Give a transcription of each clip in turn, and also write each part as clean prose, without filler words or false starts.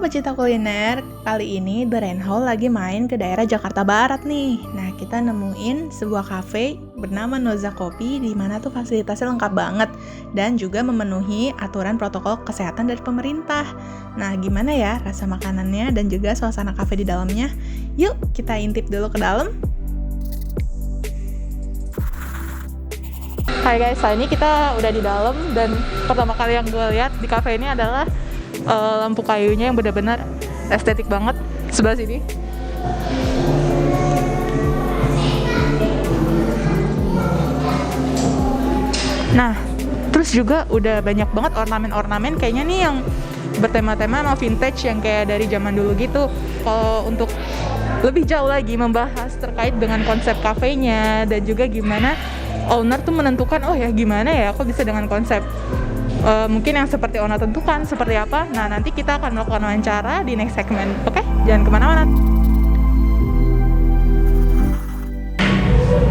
pecinta kuliner, kali ini The Rain Hall lagi main ke daerah Jakarta Barat nih. Nah, kita nemuin sebuah cafe bernama Noza Coffee di mana tuh fasilitasnya lengkap banget dan juga memenuhi aturan protokol kesehatan dari pemerintah. Nah, gimana ya rasa makanannya dan juga suasana cafe di dalamnya? Yuk, kita intip dulu ke dalam. Hai guys, saat ini kita udah di dalam dan pertama kali yang gue lihat di cafe ini adalah lampu kayunya yang benar-benar estetik banget sebelah sini. Nah, terus juga udah banyak banget ornamen-ornamen kayaknya nih yang bertema-tema sama vintage yang kayak dari zaman dulu gitu. Kalau untuk lebih jauh lagi membahas terkait dengan konsep kafenya dan juga gimana owner tuh menentukan, oh ya gimana ya aku bisa dengan konsep mungkin yang seperti owner tentukan seperti apa. Nah, nanti kita akan melakukan wawancara di next segment. Oke, jangan kemana-mana.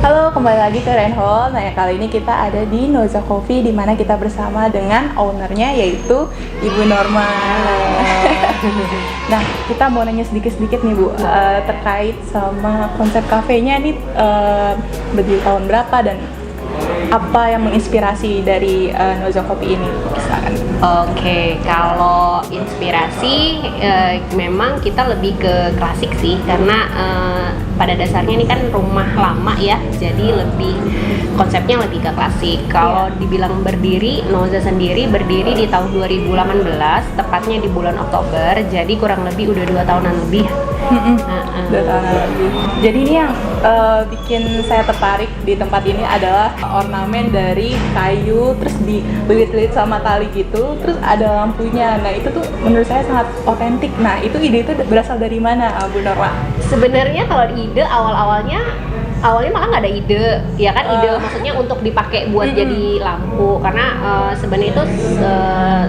Halo, kembali lagi ke Rain Hall. Nah, kali ini kita ada di Noza Coffee di mana kita bersama dengan ownernya yaitu Ibu Norma. Nah, kita mau nanya sedikit-sedikit nih Bu, terkait sama konsep kafenya nih, berdiri tahun berapa dan apa yang menginspirasi dari Noza Coffee ini? Silakan. Oke, kalau inspirasi memang kita lebih ke klasik sih, karena pada dasarnya ini kan rumah lama ya, jadi lebih konsepnya lebih ke klasik. Kalau dibilang berdiri, Noza sendiri berdiri di tahun 2018, tepatnya di bulan Oktober, jadi kurang lebih udah 2 tahunan lebih. 2 tahunan lebih. Jadi ini yang bikin saya tertarik di tempat ini adalah ornamen dari kayu, terus dililit-lilit sama tali gitu, terus ada lampunya. Nah, itu tuh menurut saya sangat otentik. Nah, itu ide itu berasal dari mana, Bu Norma? Sebenarnya kalau ide awalnya malah nggak ada ide, ya kan, ide maksudnya untuk dipakai buat jadi lampu, karena sebenarnya itu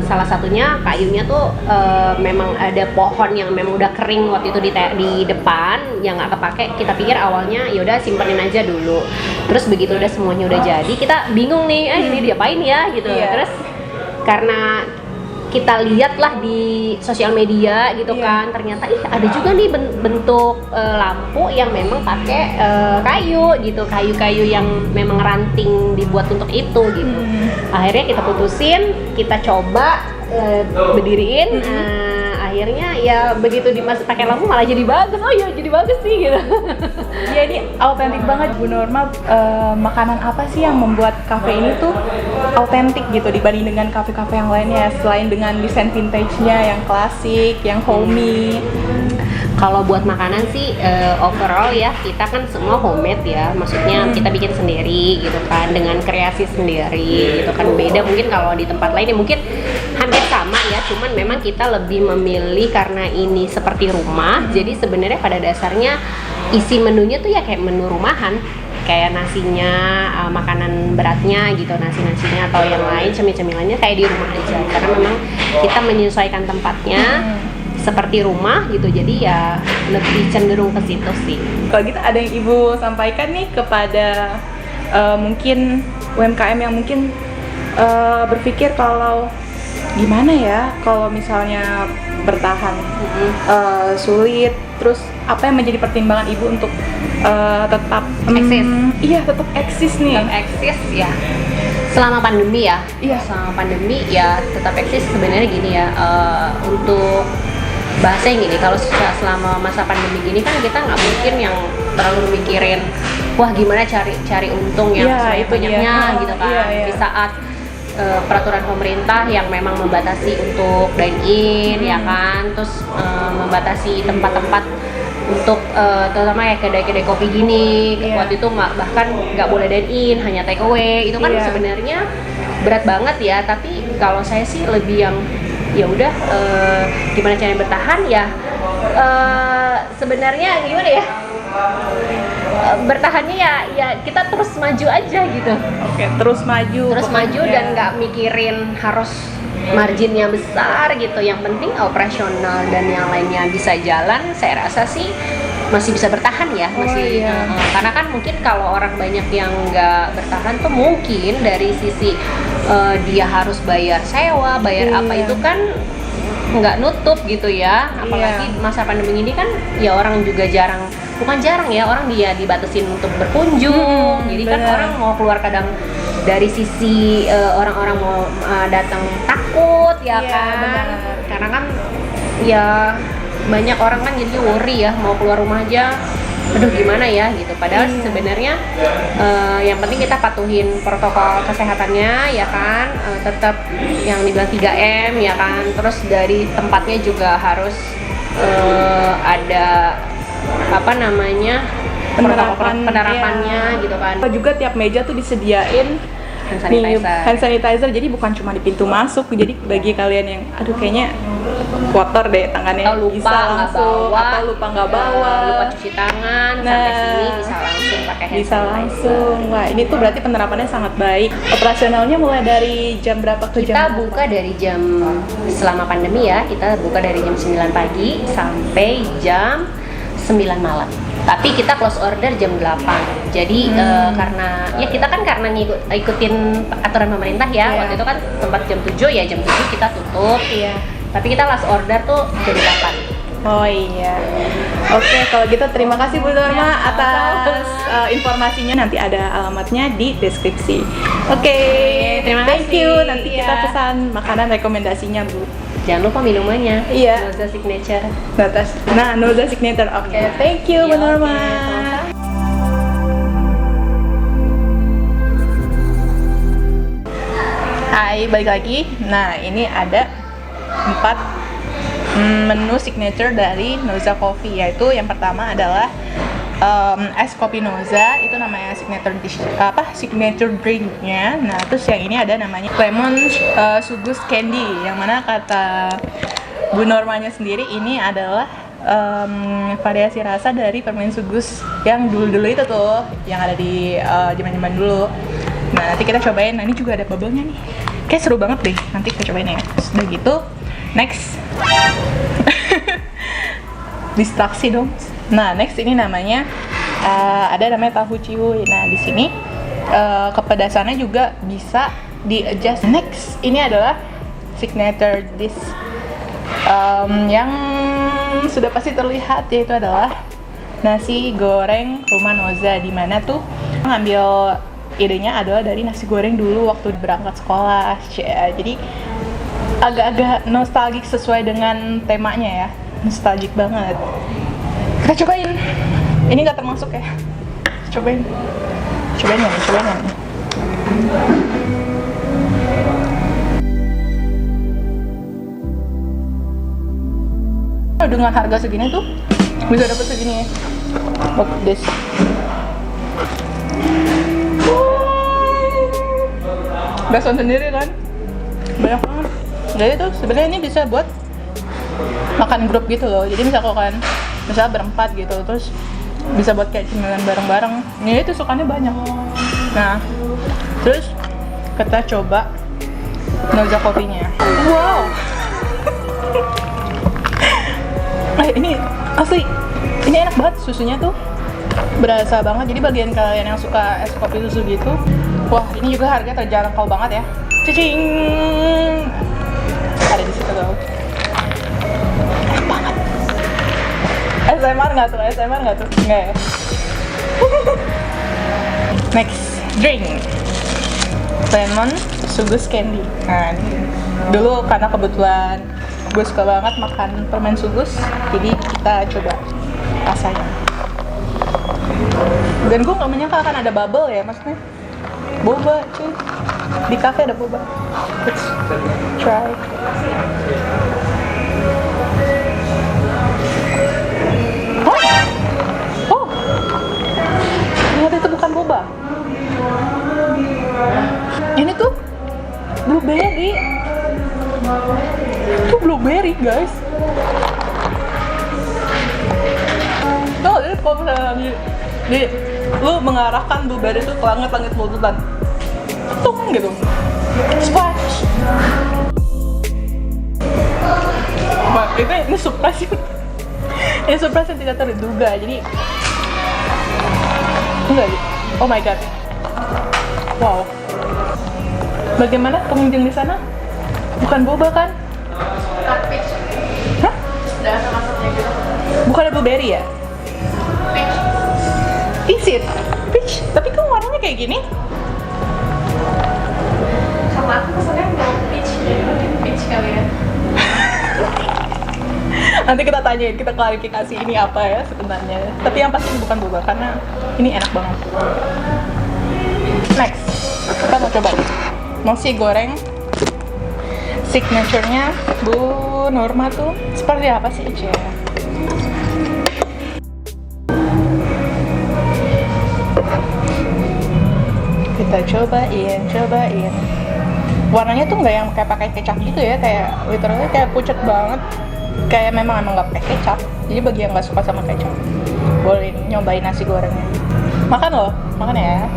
salah satunya kayunya tuh memang ada pohon yang memang udah kering waktu itu di depan yang nggak kepake. Kita pikir awalnya yaudah simpenin aja dulu, terus begitu udah semuanya udah jadi kita bingung nih, ini diapain ya gitu. Terus karena kita lihatlah di sosial media gitu kan, ternyata ada juga nih bentuk lampu yang memang pakai kayu gitu, kayu-kayu yang memang ranting dibuat untuk itu gitu. Akhirnya kita putusin, kita coba berdiriin. Akhirnya ya begitu pakai lampu malah jadi bagus. Oh iya, jadi bagus sih gitu. Ya, ini autentik banget Bu Norma. Makanan apa sih yang membuat kafe ini tuh autentik gitu dibanding dengan kafe-kafe yang lainnya, selain dengan desain vintage-nya yang klasik, yang homey? Kalau buat makanan sih overall ya kita kan semua homemade ya, maksudnya kita bikin sendiri gitu kan, dengan kreasi sendiri gitu kan. Beda mungkin kalau di tempat lain ya mungkin hampir sama ya, cuman memang kita lebih memilih karena ini seperti rumah. Jadi sebenarnya pada dasarnya isi menunya tuh ya kayak menu rumahan, kayak nasinya, makanan beratnya gitu, nasinya atau yang lain cemil-cemilannya kayak di rumah aja, karena memang kita menyesuaikan tempatnya seperti rumah gitu, jadi ya lebih cenderung ke situ sih. Kalau gitu ada yang Ibu sampaikan nih kepada mungkin UMKM yang mungkin berpikir kalau gimana ya kalau misalnya bertahan sulit, terus apa yang menjadi pertimbangan Ibu untuk tetap eksis? Iya, tetap eksis nih. Tetap eksis ya. Selama pandemi ya. Iya. Selama pandemi ya tetap eksis. Sebenarnya gini ya, untuk bahasanya gini, kalau selama masa pandemi gini kan kita nggak mungkin yang terlalu mikirin wah gimana cari untung yang banyaknya gitu kan. Di saat peraturan pemerintah yang memang membatasi untuk dine in ya kan, terus membatasi tempat-tempat untuk terutama ya kedai-kedai kopi gini, waktu itu bahkan nggak boleh dine in, hanya take away. Itu kan sebenarnya berat banget ya, tapi kalau saya sih lebih yang ya udah gimana caranya bertahan ya, sebenarnya gimana ya, bertahannya ya kita terus maju aja gitu. Oke, terus maju Dan nggak mikirin harus marginnya besar gitu, yang penting operasional dan yang lainnya bisa jalan. Saya rasa sih masih bisa bertahan ya, karena kan mungkin kalau orang banyak yang nggak bertahan tuh mungkin dari sisi dia harus bayar sewa, bayar apa itu kan nggak nutup gitu ya, apalagi masa pandemi ini kan ya orang juga bukan jarang ya, orang dia dibatasin untuk berkunjung. Jadi kan orang mau keluar kadang dari sisi orang-orang mau datang takut ya kan, benar. karena kan ya banyak orang kan jadi worry ya, mau keluar rumah aja aduh gimana ya gitu, padahal sebenarnya yang penting kita patuhin protokol kesehatannya ya kan, tetap yang dibilang 3M ya kan, terus dari tempatnya juga harus ada apa namanya penerapannya gitu kan. Juga tiap meja tuh disediain hand sanitizer, jadi bukan cuma di pintu masuk, jadi bagi kalian yang aduh kayaknya kotor deh tangannya, atau lupa bisa langsung bawa, atau lupa nggak bawa, lupa cuci tangan, sampai sini bisa langsung pakai hand bisa sanitizer. langsung. Wah, ini tuh berarti penerapannya sangat baik. Operasionalnya mulai dari jam berapa ke Kita jam? buka dari jam, selama pandemi ya, kita buka dari jam 9 pagi sampai jam 9 malam. Tapi kita close order jam 8. Jadi karena ya kita kan karena ikutin aturan pemerintah ya. Waktu itu kan tempat jam 7 ya, jam 7 kita tutup. Iya. Tapi kita last order tuh jam 8. Oh iya. Oke, kalau gitu terima kasih Bu Norma atas informasinya. Nanti ada alamatnya di deskripsi. Oke, terima thank kasih. you. Nanti kita Iya. pesan makanan rekomendasinya Bu. Jangan lupa minumannya. Iya. Noza Signature. Nah, Noza Signature. Oke, thank you Bu Iya, Norma. oke, sama-sama. Hai, balik lagi. Nah, ini ada 4 menu signature dari Noza Coffee, yaitu yang pertama adalah es kopi Noza, itu namanya signature drinknya. Nah, terus yang ini ada namanya lemon sugus candy, yang mana kata Bu Normanya sendiri ini adalah variasi rasa dari permen sugus yang dulu-dulu itu tuh, yang ada di zaman-zaman dulu. Nah, nanti kita cobain. Nah, ini juga ada bubble-nya nih. Kayak seru banget deh. Nanti kita cobain ya. Sudah gitu, next. Distraksi dong. Nah, next ini namanya ada namanya tahu cihuy. Nah, di sini kepedasannya juga bisa di-adjust. Next, ini adalah signature dish yang sudah pasti terlihat, yaitu adalah nasi goreng rumah Noza, di mana tuh ngambil idenya adalah dari nasi goreng dulu waktu berangkat sekolah. Jadi agak-agak nostalgic sesuai dengan temanya ya, nostalgic banget. Kita cobain. Ini nggak termasuk ya. Cobain ya nih. Dengan harga segini tuh bisa dapet segini ya. Look this. Bakso sendiri kan, banyak banget. Jadi tuh sebenarnya ini bisa buat makan grup gitu loh. Jadi misalnya berempat gitu, terus bisa buat kayak cemilan bareng-bareng. Ini tuh sukannya banyak. Nah, terus kita coba Noza kopinya. Wow. Ini asli, ini enak banget, susunya tuh berasa banget. Jadi bagian kalian yang suka es kopi susu gitu, wah ini juga harganya terjangkau banget ya. Cicing, ada di situ tuh. Enak banget. SMR nggak tuh? Nggak ya. Next drink, lemon sugus candy. Nah, ini dulu karena kebetulan gue suka banget makan permen sugus, jadi kita coba rasanya. Dan gue nggak menyangka akan ada bubble ya, maksudnya boba cuy, di cafe ada boba. Let's try. Oh, ternyata itu bukan boba. Ini tuh blueberry. Itu blueberry guys. Tuh, jadi kalau misalnya lu mengarahkan blueberry itu ke langit-langit bulan, tung gitu, splash. Wah, ini surprise. Ini surprise yang tidak terduga. Jadi enggak gitu. Oh my god. Wow. Bagaimana pengunjung di sana? Bukan boba kan? ada asam-asamnya gitu. Bukannya blueberry ya? Peach. Is it? Peach? Tapi kok warnanya kayak gini? Sama aku pesannya mau peach, jadi mungkin peach kali ya. Nanti kita tanyain, kita klarifikasi ini apa ya sebenarnya. Tapi yang pasti bukan boba karena ini enak banget. Next, kita mau coba nasi goreng signature-nya Bu Norma tuh seperti apa sih, Ece? Kita cobain. Warnanya tuh nggak yang kayak pakai kecap gitu ya, kayak literally kayak pucet banget. Kayak memang nggak pakai kecap. Jadi bagi yang nggak suka sama kecap, boleh nyobain nasi gorengnya. Makan loh, makan ya.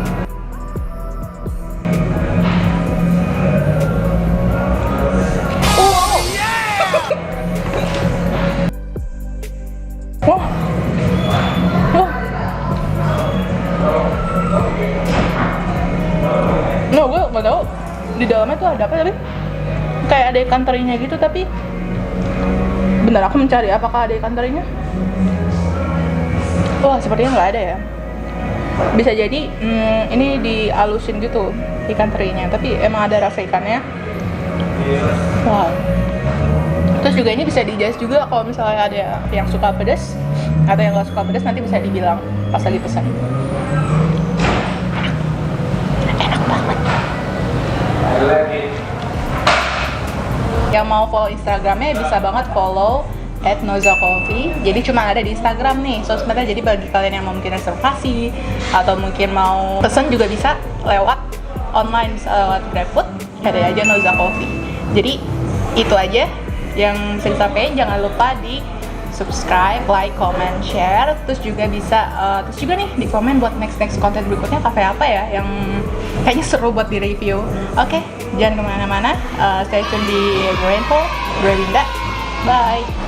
Wah, no, gue nggak tahu di dalamnya tuh ada apa tapi kayak ada ikan terinya gitu, tapi bentar aku mencari apakah ada ikan terinya. Wah, sepertinya nggak ada ya. Bisa jadi ini dialusin gitu ikan terinya, tapi emang ada rasa ikannya. Wow. Terus juga ini bisa di-adjust juga kalau misalnya ada yang suka pedas atau yang nggak suka pedas, nanti bisa dibilang pas lagi pesan. Enak banget. Yang mau follow Instagramnya bisa banget follow @nozacoffee. Jadi cuma ada di Instagram nih sosmednya. Jadi bagi kalian yang mau mungkin reservasi atau mungkin mau pesen juga bisa lewat online, bisa lewat GrabFood, ada aja Noza Coffee. Jadi itu aja yang bisa disampaikan. Jangan lupa di subscribe, like, comment, share. Terus juga bisa terus juga nih di komen buat next konten berikutnya kafe apa ya yang kayaknya seru buat di review. Oke, jangan kemana-mana. Stay tune di Brainful, Winda. Bye.